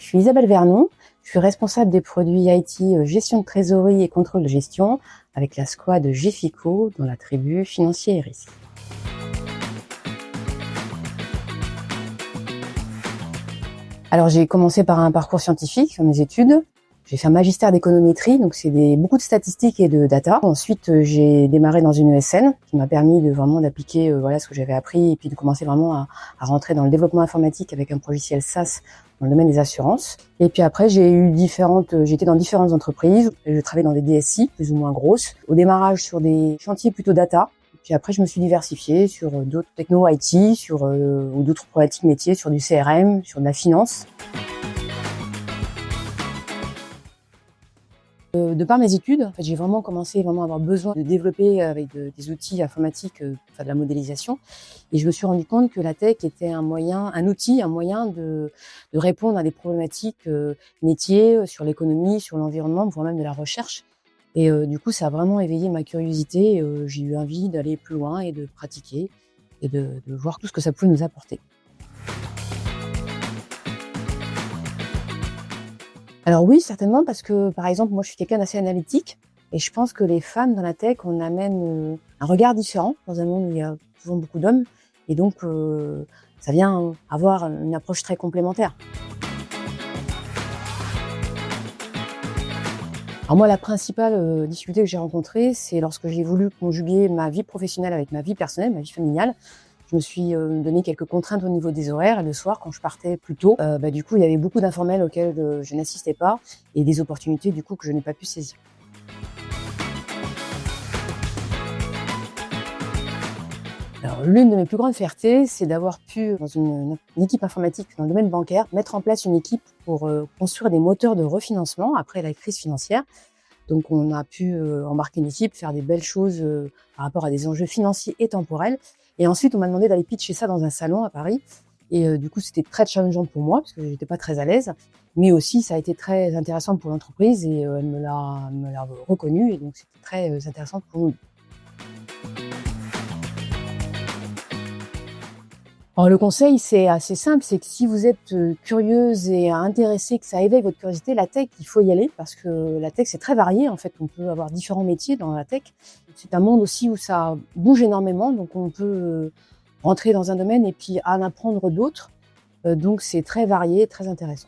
Je suis Isabelle Vernon, je suis responsable des produits IT, gestion de trésorerie et contrôle de gestion avec la squad GFICO dans la tribu financier et risque. Alors j'ai commencé par un parcours scientifique, mes études. J'ai fait un magistère d'économétrie, donc c'est beaucoup de statistiques et de data. Ensuite, j'ai démarré dans une ESN qui m'a permis de vraiment d'appliquer ce que j'avais appris et puis de commencer vraiment à rentrer dans le développement informatique avec un logiciel SaaS dans le domaine des assurances. Et puis après, j'étais dans différentes entreprises. Je travaillais dans des DSI plus ou moins grosses. Au démarrage sur des chantiers plutôt data. Puis après, je me suis diversifiée sur d'autres techno IT, ou d'autres problématiques métiers, sur du CRM, sur de la finance. De par mes études, en fait, j'ai vraiment commencé à avoir besoin de développer avec des outils informatiques, de la modélisation. Et je me suis rendu compte que la tech était un moyen de répondre à des problématiques métiers sur l'économie, sur l'environnement, voire même de la recherche. Et du coup, ça a vraiment éveillé ma curiosité. J'ai eu envie d'aller plus loin et de pratiquer et de voir tout ce que ça pouvait nous apporter. Alors oui, certainement, parce que, par exemple, moi, je suis quelqu'un d'assez analytique et je pense que les femmes dans la tech, on amène un regard différent dans un monde où il y a souvent beaucoup d'hommes et donc ça vient avoir une approche très complémentaire. Alors moi, la principale difficulté que j'ai rencontrée, c'est lorsque j'ai voulu conjuguer ma vie professionnelle avec ma vie personnelle, ma vie familiale. Je me suis donné quelques contraintes au niveau des horaires et le soir, quand je partais plus tôt, du coup, il y avait beaucoup d'informels auxquels je n'assistais pas et des opportunités du coup que je n'ai pas pu saisir. Alors, l'une de mes plus grandes fiertés, c'est d'avoir pu, dans une équipe informatique dans le domaine bancaire, mettre en place une équipe pour construire des moteurs de refinancement après la crise financière. Donc, on a pu embarquer une équipe, faire des belles choses par rapport à des enjeux financiers et temporels. Et ensuite, on m'a demandé d'aller pitcher ça dans un salon à Paris. Et du coup, c'était très challengeant pour moi parce que j'étais pas très à l'aise. Mais aussi, ça a été très intéressant pour l'entreprise et elle me l'a reconnu. Et donc, c'était très intéressant pour nous. Alors, le conseil, c'est assez simple, c'est que si vous êtes curieuse et intéressée, que ça éveille votre curiosité, la tech, il faut y aller parce que la tech, c'est très varié. En fait, on peut avoir différents métiers dans la tech. C'est un monde aussi où ça bouge énormément, donc on peut rentrer dans un domaine et puis en apprendre d'autres. Donc, c'est très varié, très intéressant.